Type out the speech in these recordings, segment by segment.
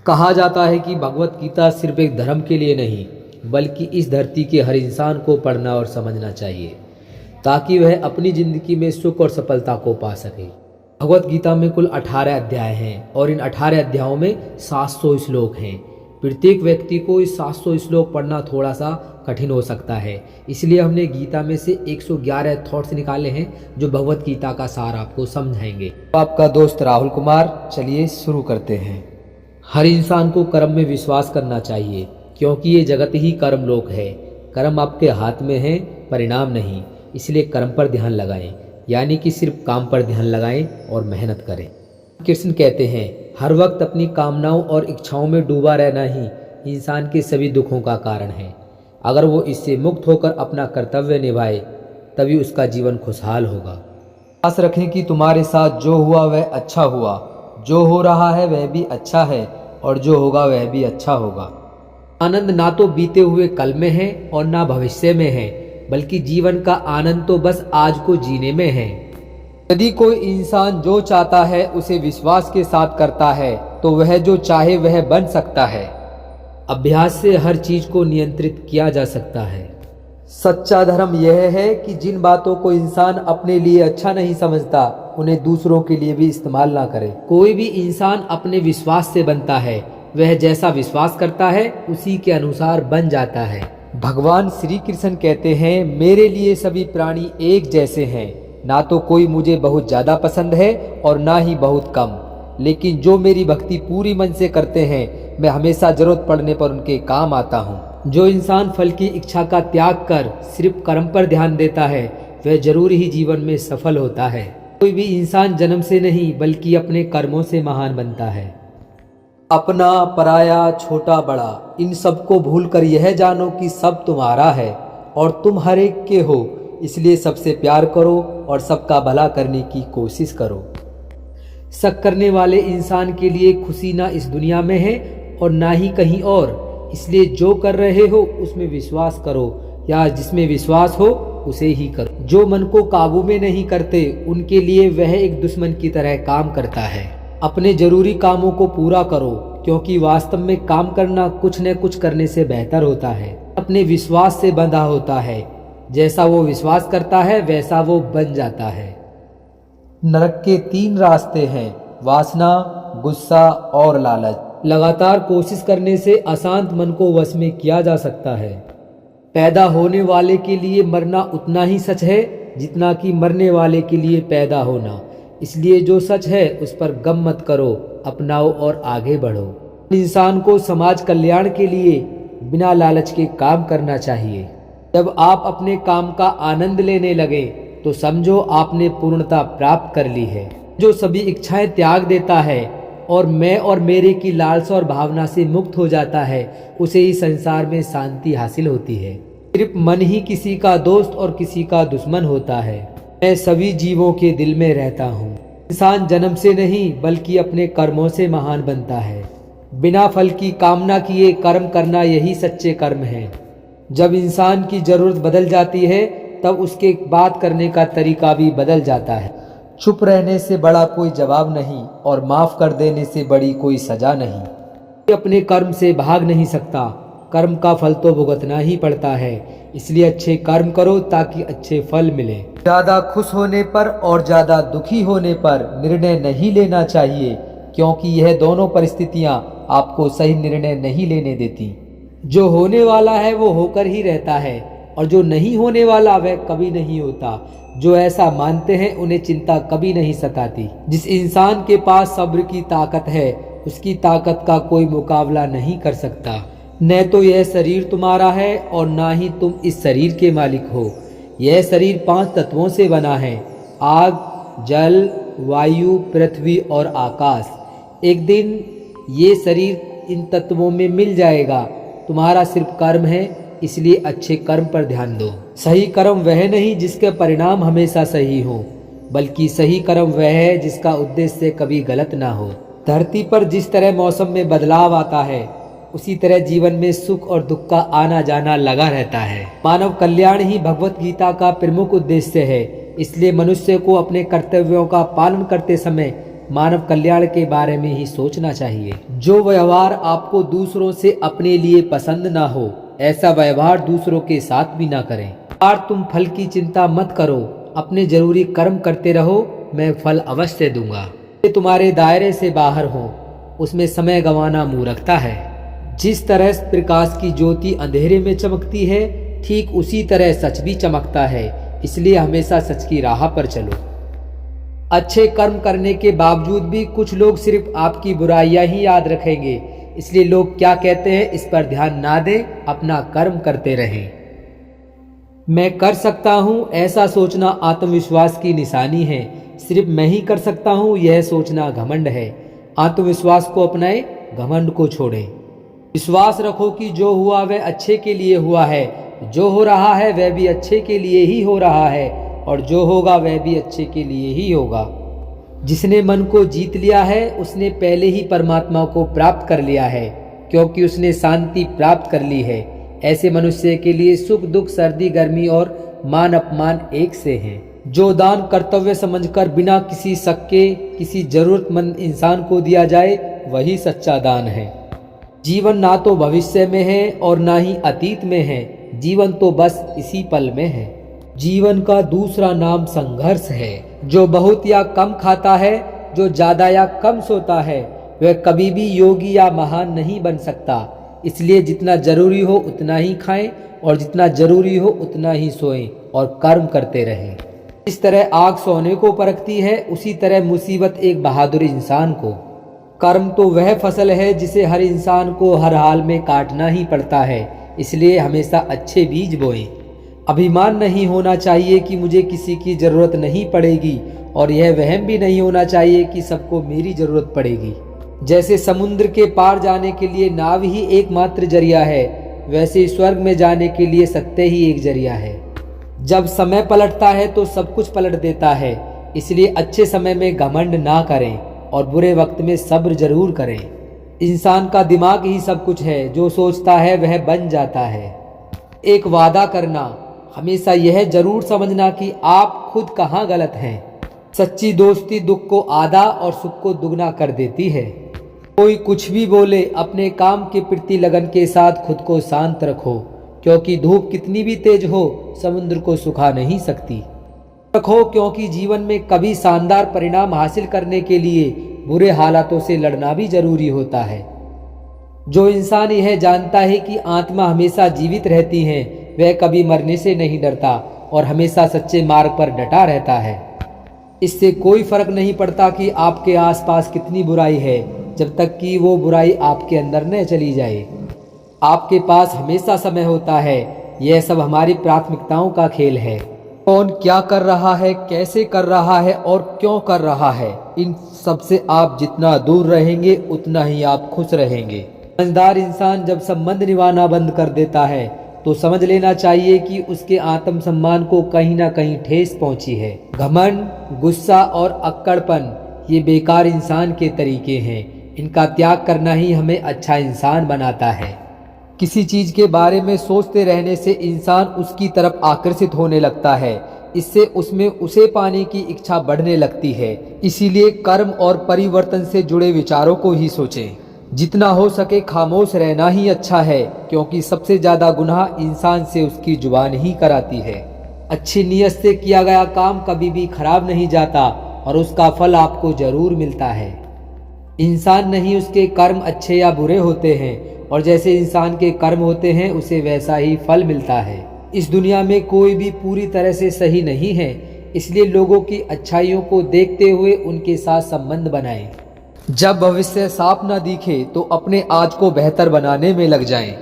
कहा जाता है कि भगवत गीता सिर्फ एक धर्म के लिए नहीं बल्कि इस धरती के हर इंसान को पढ़ना और समझना चाहिए ताकि वह अपनी ज़िंदगी में सुख और सफलता को पा सके। भगवत गीता में कुल 18 अध्याय हैं और इन 18 अध्यायों में 700 श्लोक हैं। प्रत्येक व्यक्ति को इस 700 श्लोक पढ़ना थोड़ा सा कठिन हो सकता है, इसलिए हमने गीता में से 111 थॉट्स निकाले हैं जो भगवत गीता का सार आपको समझाएंगे। आपका दोस्त राहुल कुमार, चलिए शुरू करते हैं। हर इंसान को कर्म में विश्वास करना चाहिए क्योंकि ये जगत ही कर्म लोक है। कर्म आपके हाथ में है, परिणाम नहीं, इसलिए कर्म पर ध्यान लगाएं, यानी कि सिर्फ काम पर ध्यान लगाएं और मेहनत करें। कृष्ण कहते हैं हर वक्त अपनी कामनाओं और इच्छाओं में डूबा रहना ही इंसान के सभी दुखों का कारण है। अगर वो इससे मुक्त होकर अपना कर्तव्य निभाए तभी उसका जीवन खुशहाल होगा। आस रखें कि तुम्हारे साथ जो हुआ वह अच्छा हुआ, जो हो रहा है वह भी अच्छा है और जो होगा वह भी अच्छा होगा। आनंद ना तो बीते हुए कल में है और ना भविष्य में है, बल्कि जीवन का आनंद तो बस आज को जीने में है। यदि कोई इंसान जो चाहता है उसे विश्वास के साथ करता है तो वह जो चाहे वह बन सकता है। अभ्यास से हर चीज को नियंत्रित किया जा सकता है। सच्चा धर्म यह है कि जिन बातों को इंसान अपने लिए अच्छा नहीं समझता उन्हें दूसरों के लिए भी इस्तेमाल ना करे। कोई भी इंसान अपने विश्वास से बनता है, वह जैसा विश्वास करता है उसी के अनुसार बन जाता है। भगवान श्री कृष्ण कहते हैं मेरे लिए सभी प्राणी एक जैसे हैं, ना तो कोई मुझे बहुत ज़्यादा पसंद है और ना ही बहुत कम, लेकिन जो मेरी भक्ति पूरी मन से करते हैं मैं हमेशा जरूरत पड़ने पर उनके काम आता हूँ। जो इंसान फल की इच्छा का त्याग कर सिर्फ कर्म पर ध्यान देता है वह जरूर ही जीवन में सफल होता है। कोई भी इंसान जन्म से नहीं बल्कि अपने कर्मों से महान बनता है। अपना पराया छोटा बड़ा इन सबको भूलकर यह जानो कि सब तुम्हारा है और तुम हर एक के हो, इसलिए सबसे प्यार करो और सबका भला करने की कोशिश करो। शक करने वाले इंसान के लिए खुशी ना इस दुनिया में है और ना ही कहीं और, इसलिए जो कर रहे हो उसमें विश्वास करो या जिसमें विश्वास हो उसे ही करो। जो मन को काबू में नहीं करते उनके लिए वह एक दुश्मन की तरह काम करता है। अपने जरूरी कामों को पूरा करो क्योंकि वास्तव में काम करना कुछ न कुछ करने से बेहतर होता है। अपने विश्वास से बंधा होता है, जैसा वो विश्वास करता है वैसा वो बन जाता है। नरक के 3 रास्ते हैं, वासना, गुस्सा और लालच। लगातार कोशिश करने से अशांत मन को वश में किया जा सकता है। पैदा होने वाले के लिए मरना उतना ही सच है जितना कि मरने वाले के लिए पैदा होना, इसलिए जो सच है उस पर गम मत करो, अपनाओ और आगे बढ़ो। इंसान को समाज कल्याण के लिए बिना लालच के काम करना चाहिए। जब आप अपने काम का आनंद लेने लगे तो समझो आपने पूर्णता प्राप्त कर ली है। जो सभी इच्छाएं त्याग देता है और मैं और मेरे की लालसा और भावना से मुक्त हो जाता है उसे ही संसार में शांति हासिल होती है। सिर्फ मन ही किसी का दोस्त और किसी का दुश्मन होता है। मैं सभी जीवों के दिल में रहता हूँ। इंसान जन्म से नहीं बल्कि अपने कर्मों से महान बनता है। बिना फल की कामना किए कर्म करना यही सच्चे कर्म है। जब इंसान की जरूरत बदल जाती है तब उसके बात करने का तरीका भी बदल जाता है। चुप रहने से बड़ा कोई जवाब नहीं और माफ कर देने से बड़ी कोई सजा नहीं। कोई अपने कर्म से भाग नहीं सकता, कर्म का फल तो भुगतना ही पड़ता है, इसलिए अच्छे कर्म करो ताकि अच्छे फल मिले। ज्यादा खुश होने पर और ज्यादा दुखी होने पर निर्णय नहीं लेना चाहिए क्योंकि यह दोनों परिस्थितियां आपको सही निर्णय नहीं लेने देती। जो होने वाला है वो होकर ही रहता है और जो नहीं होने वाला वह कभी नहीं होता। जो ऐसा मानते हैं उन्हें चिंता कभी नहीं सताती। जिस इंसान के पास सब्र की ताकत है उसकी ताकत का कोई मुकाबला नहीं कर सकता। न तो यह शरीर तुम्हारा है और ना ही तुम इस शरीर के मालिक हो। यह शरीर 5 तत्वों से बना है, आग, जल, वायु, पृथ्वी और आकाश। एक दिन ये शरीर इन तत्वों में मिल जाएगा। तुम्हारा सिर्फ कर्म है, इसलिए अच्छे कर्म पर ध्यान दो। सही कर्म वह नहीं जिसके परिणाम हमेशा सही हो, बल्कि सही कर्म वह है जिसका उद्देश्य कभी गलत ना हो। धरती पर जिस तरह मौसम में बदलाव आता है उसी तरह जीवन में सुख और दुख का आना जाना लगा रहता है। मानव कल्याण ही भगवत गीता का प्रमुख उद्देश्य है, इसलिए मनुष्य को अपने कर्तव्यों का पालन करते समय मानव कल्याण के बारे में ही सोचना चाहिए। जो व्यवहार आपको दूसरों से अपने लिए पसंद ना हो, ऐसा व्यवहार दूसरों के साथ भी ना करें। और तुम फल की चिंता मत करो, अपने जरूरी कर्म करते रहो, मैं फल अवश्य दूंगा। तुम्हारे दायरे से बाहर हो, उसमें समय गंवाना मूर्खता है। जिस तरह प्रकाश की ज्योति अंधेरे में चमकती है, ठीक उसी तरह सच भी चमकता है। इसलिए हमेशा सच की राह पर चलो। अच्छे कर्म करने के बावजूद भी कुछ लोग सिर्फ आपकी बुराइयां ही याद रखेंगे। इसलिए लोग क्या कहते हैं इस पर ध्यान ना दें, अपना कर्म करते रहें। मैं कर सकता हूँ ऐसा सोचना आत्मविश्वास की निशानी है। सिर्फ मैं ही कर सकता हूँ यह सोचना घमंड है। आत्मविश्वास को अपनाएं, घमंड को छोड़ें। विश्वास रखो कि जो हुआ वह अच्छे के लिए हुआ है, जो हो रहा है वह भी अच्छे के लिए ही हो रहा है, और जो होगा वह भी अच्छे के लिए ही होगा। जिसने मन को जीत लिया है उसने पहले ही परमात्मा को प्राप्त कर लिया है, क्योंकि उसने शांति प्राप्त कर ली है। ऐसे मनुष्य के लिए सुख दुख, सर्दी गर्मी और मान अपमान एक से हैं। जो दान कर्तव्य समझकर बिना किसी शक के किसी जरूरतमंद इंसान को दिया जाए, वही सच्चा दान है। जीवन ना तो भविष्य में है और ना ही अतीत में है, जीवन तो बस इसी पल में है। जीवन का दूसरा नाम संघर्ष है। जो बहुत या कम खाता है, जो ज्यादा या कम सोता है, वह कभी भी योगी या महान नहीं बन सकता। इसलिए जितना जरूरी हो उतना ही खाएं और जितना जरूरी हो उतना ही सोएं और कर्म करते रहें। इस तरह आग सोने को परखती है, उसी तरह मुसीबत एक बहादुर इंसान को। कर्म तो वह फसल है जिसे हर इंसान को हर हाल में काटना ही पड़ता है। इसलिए हमेशा अच्छे बीज बोएं। अभिमान नहीं होना चाहिए कि मुझे किसी की जरूरत नहीं पड़ेगी, और यह वहम भी नहीं होना चाहिए कि सबको मेरी जरूरत पड़ेगी। जैसे समुद्र के पार जाने के लिए नाव ही एकमात्र जरिया है, वैसे स्वर्ग में जाने के लिए सत्य ही एक जरिया है। जब समय पलटता है तो सब कुछ पलट देता है। इसलिए अच्छे समय में घमंड ना करें और बुरे वक्त में सब्र जरूर करें। इंसान का दिमाग ही सब कुछ है, जो सोचता है वह बन जाता है। एक वादा करना, हमेशा यह जरूर समझना कि आप खुद कहाँ गलत हैं। सच्ची दोस्ती दुख को आधा और सुख को दुगना कर देती है। कोई कुछ भी बोले, अपने काम के प्रति लगन के साथ खुद को शांत रखो, क्योंकि धूप कितनी भी तेज हो समुद्र को सुखा नहीं सकती। रखो, क्योंकि जीवन में कभी शानदार परिणाम हासिल करने के लिए बुरे हालातों से लड़ना भी जरूरी होता है। जो इंसान यह जानता है कि आत्मा हमेशा जीवित रहती है, वह कभी मरने से नहीं डरता और हमेशा सच्चे मार्ग पर डटा रहता है। इससे कोई फर्क नहीं पड़ता कि आपके आसपास कितनी बुराई है, जब तक कि वो बुराई आपके अंदर न चली जाए। आपके पास हमेशा समय होता है। यह सब हमारी प्राथमिकताओं का खेल है। कौन क्या कर रहा है, कैसे कर रहा है और क्यों कर रहा है, इन सब से आप जितना दूर रहेंगे उतना ही आप खुश रहेंगे। समझदार इंसान जब संबंध निभाना बंद कर देता है तो समझ लेना चाहिए कि उसके आत्मसम्मान को कहीं ना कहीं ठेस पहुंची है। घमंड, गुस्सा और अक्कड़पन ये बेकार इंसान के तरीके हैं। इनका त्याग करना ही हमें अच्छा इंसान बनाता है। किसी चीज के बारे में सोचते रहने से इंसान उसकी तरफ आकर्षित होने लगता है। इससे उसमें उसे पाने की इच्छा बढ़ने लगती है। इसीलिए कर्म और परिवर्तन से जुड़े विचारों को ही सोचें। जितना हो सके खामोश रहना ही अच्छा है, क्योंकि सबसे ज्यादा गुनाह इंसान से उसकी जुबान ही कराती है। अच्छी नीयत से किया गया काम कभी भी खराब नहीं जाता और उसका फल आपको जरूर मिलता है। इंसान नहीं, उसके कर्म अच्छे या बुरे होते हैं, और जैसे इंसान के कर्म होते हैं उसे वैसा ही फल मिलता है। इस दुनिया में कोई भी पूरी तरह से सही नहीं है, इसलिए लोगों की अच्छाइयों को देखते हुए उनके साथ संबंध बनाएं। जब भविष्य साफ न दिखे तो अपने आज को बेहतर बनाने में लग जाएं।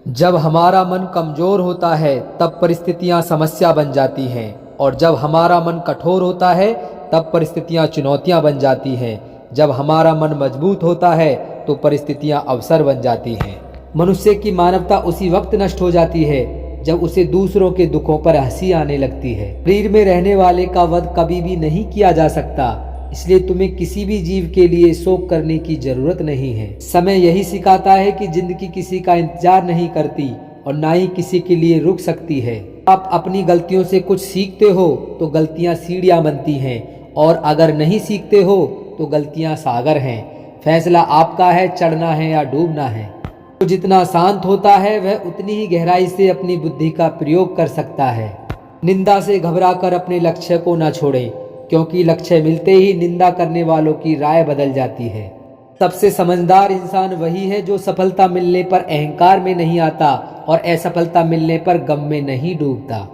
जब हमारा मन कमजोर होता है तब परिस्थितियां समस्या बन जाती हैं, और जब हमारा मन कठोर होता है तब परिस्थितियां चुनौतियां बन जाती हैं। जब हमारा मन मजबूत होता है तो परिस्थितियां अवसर बन जाती हैं। मनुष्य की मानवता उसी वक्त नष्ट हो जाती है जब उसे दूसरों के दुखों पर हंसी आने लगती है। शरीर में रहने वाले का वध कभी भी नहीं किया जा सकता, इसलिए तुम्हें किसी भी जीव के लिए शोक करने की जरूरत नहीं है। समय यही सिखाता है कि जिंदगी किसी का इंतजार नहीं करती और ना ही किसी के लिए रुक सकती है। आप अपनी गलतियों से कुछ सीखते हो तो गलतियां सीढ़ियां बनती हैं, और अगर नहीं सीखते हो तो गलतियां सागर हैं। फैसला आपका है, चढ़ना है या डूबना है। तो जितना शांत होता है वह उतनी ही गहराई से अपनी बुद्धि का प्रयोग कर सकता है। निंदा से घबराकर अपने लक्ष्य को न छोड़ें, क्योंकि लक्ष्य मिलते ही निंदा करने वालों की राय बदल जाती है। सबसे समझदार इंसान वही है जो सफलता मिलने पर अहंकार में नहीं आता और असफलता मिलने पर गम में नहीं डूबता।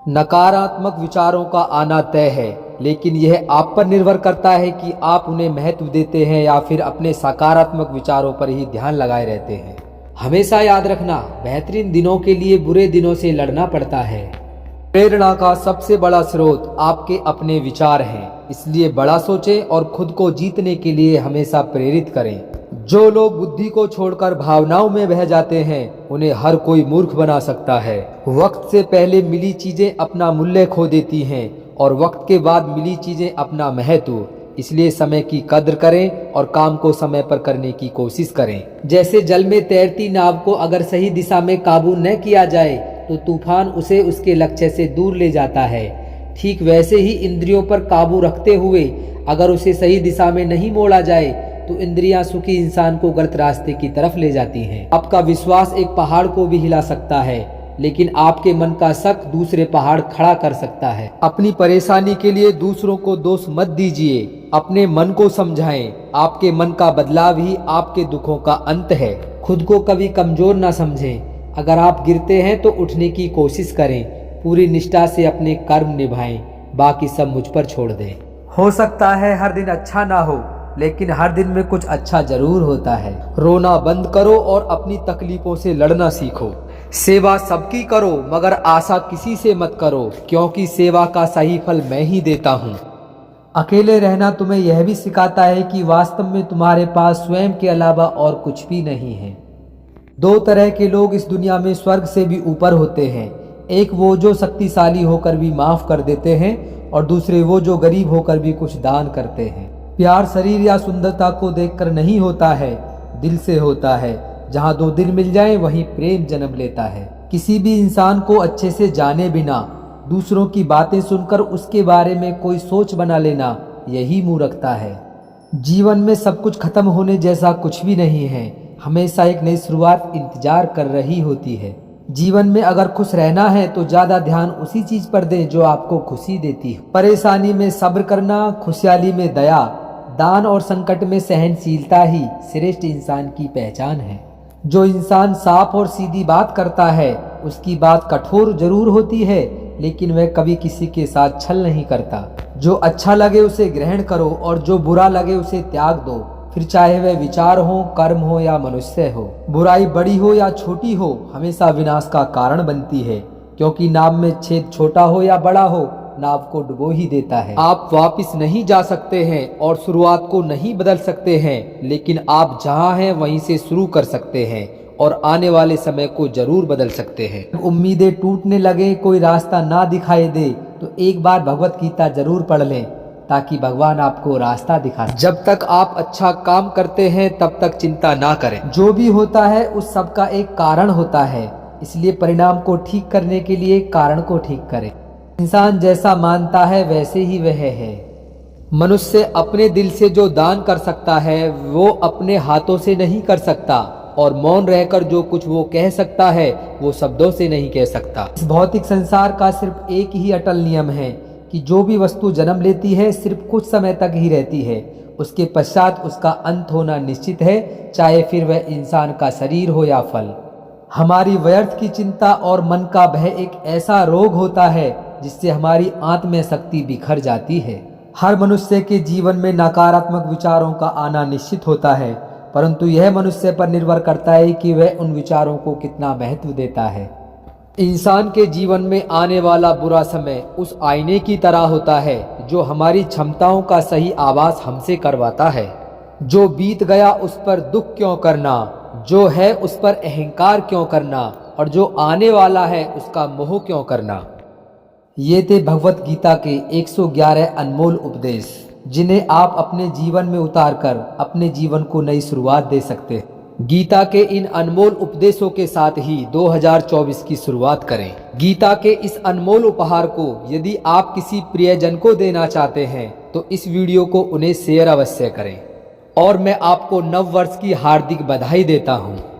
नकारात्मक विचारों का आना तय है, लेकिन यह आप पर निर्भर करता है कि आप उन्हें महत्व देते हैं या फिर अपने सकारात्मक विचारों पर ही ध्यान लगाए रहते हैं। हमेशा याद रखना, बेहतरीन दिनों के लिए बुरे दिनों से लड़ना पड़ता है। प्रेरणा का सबसे बड़ा स्रोत आपके अपने विचार हैं, इसलिए बड़ा सोचें और खुद को जीतने के लिए हमेशा प्रेरित करें। जो लोग बुद्धि को छोड़कर भावनाओं में बह जाते हैं, उन्हें हर कोई मूर्ख बना सकता है। वक्त से पहले मिली चीजें अपना मूल्य खो देती हैं और वक्त के बाद मिली चीजें अपना महत्व। इसलिए समय की कद्र करें और काम को समय पर करने की कोशिश करें। जैसे जल में तैरती नाव को अगर सही दिशा में काबू न किया जाए तो तूफान उसे उसके लक्ष्य से दूर ले जाता है। ठीक वैसे ही इंद्रियों पर काबू रखते हुए अगर उसे सही दिशा में नहीं मोड़ा जाए तो इंद्रियां सुखी इंसान को गलत रास्ते की तरफ ले जाती हैं। आपका विश्वास एक पहाड़ को भी हिला सकता है, लेकिन आपके मन का शक दूसरे पहाड़ खड़ा कर सकता है। अपनी परेशानी के लिए दूसरों को दोष मत दीजिए, अपने मन को समझाएं। आपके मन का बदलाव ही आपके दुखों का अंत है। खुद को कभी कमजोर ना समझें। अगर आप गिरते हैं तो उठने की कोशिश करें। पूरी निष्ठा से अपने कर्म निभाएं, बाकी सब मुझ पर छोड़ दें। हो सकता है हर दिन अच्छा ना हो, लेकिन हर दिन में कुछ अच्छा जरूर होता है। रोना बंद करो और अपनी तकलीफों से लड़ना सीखो। सेवा सबकी करो, मगर आशा किसी से मत करो, क्योंकि सेवा का सही फल मैं ही देता हूँ। अकेले रहना तुम्हें यह भी सिखाता है कि वास्तव में तुम्हारे पास स्वयं के अलावा और कुछ भी नहीं है। दो तरह के लोग इस दुनिया में स्वर्ग से भी ऊपर होते हैं। एक वो जो शक्तिशाली होकर भी माफ कर देते हैं, और दूसरे वो जो गरीब होकर भी कुछ दान करते हैं। प्यार शरीर या सुंदरता को देखकर नहीं होता है, दिल से होता है। जहाँ दो दिल मिल जाएं, वहीं प्रेम जन्म लेता है। किसी भी इंसान को अच्छे से जाने बिना दूसरों की बातें सुनकर उसके बारे में कोई सोच बना लेना, यही मूर्खता है। जीवन में सब कुछ खत्म होने जैसा कुछ भी नहीं है। हमेशा एक नई शुरुआत इंतजार कर रही होती है। जीवन में अगर खुश रहना है तो ज्यादा ध्यान उसी चीज पर दें जो आपको खुशी देती है। परेशानी में सब्र करना, खुशहाली में दया, दान और संकट में सहनशीलता ही श्रेष्ठ इंसान की पहचान है। जो इंसान साफ और सीधी बात करता है, उसकी बात कठोर जरूर होती है, लेकिन वह कभी किसी के साथ छल नहीं करता। जो अच्छा लगे उसे ग्रहण करो और जो बुरा लगे उसे त्याग दो। फिर चाहे वह विचार हो, कर्म हो या मनुष्य हो। बुराई बड़ी हो या छोटी हो, हमेशा विनाश का कारण बनती है, क्योंकि नाव में छेद छोटा हो या बड़ा हो, नाव को डुबो ही देता है। आप वापस नहीं जा सकते हैं और शुरुआत को नहीं बदल सकते हैं, लेकिन आप जहां हैं वहीं से शुरू कर सकते हैं और आने वाले समय को जरूर बदल सकते हैं। उम्मीदें टूटने लगे, कोई रास्ता ना दिखाई दे, तो एक बार भगवत गीता जरूर पढ़ लें, ताकि भगवान आपको रास्ता दिखा। जब तक आप अच्छा काम करते हैं तब तक चिंता ना करें। जो भी होता है उस सब का एक कारण होता है, इसलिए परिणाम को ठीक करने के लिए कारण को ठीक करें। इंसान जैसा मानता है वैसे ही वह है। मनुष्य अपने दिल से जो दान कर सकता है वो अपने हाथों से नहीं कर सकता, और मौन रहकर जो कुछ वो कह सकता है वो शब्दों से नहीं कह सकता। इस भौतिक संसार का सिर्फ एक ही अटल नियम है कि जो भी वस्तु जन्म लेती है सिर्फ कुछ समय तक ही रहती है, उसके पश्चात उसका अंत होना निश्चित है, चाहे फिर वह इंसान का शरीर हो या फल। हमारी व्यर्थ की चिंता और मन का भय एक ऐसा रोग होता है जिससे हमारी आत्म शक्ति बिखर जाती है। हर मनुष्य के जीवन में नकारात्मक विचारों का आना निश्चित होता है, परंतु यह मनुष्य पर निर्भर करता है कि वह उन विचारों को कितना महत्व देता है। इंसान के जीवन में आने वाला बुरा समय उस आईने की तरह होता है जो हमारी क्षमताओं का सही आभास हमसे करवाता है। जो बीत गया उस पर दुख क्यों करना, जो है उस पर अहंकार क्यों करना, और जो आने वाला है उसका मोह क्यों करना। ये थे भगवत गीता के 111 अनमोल उपदेश, जिन्हें आप अपने जीवन में उतारकर अपने जीवन को नई शुरुआत दे सकते हैं। गीता के इन अनमोल उपदेशों के साथ ही 2024 की शुरुआत करें। गीता के इस अनमोल उपहार को यदि आप किसी प्रियजन को देना चाहते हैं तो इस वीडियो को उन्हें शेयर अवश्य करें और मैं आपको नव वर्ष की हार्दिक बधाई देता हूँ।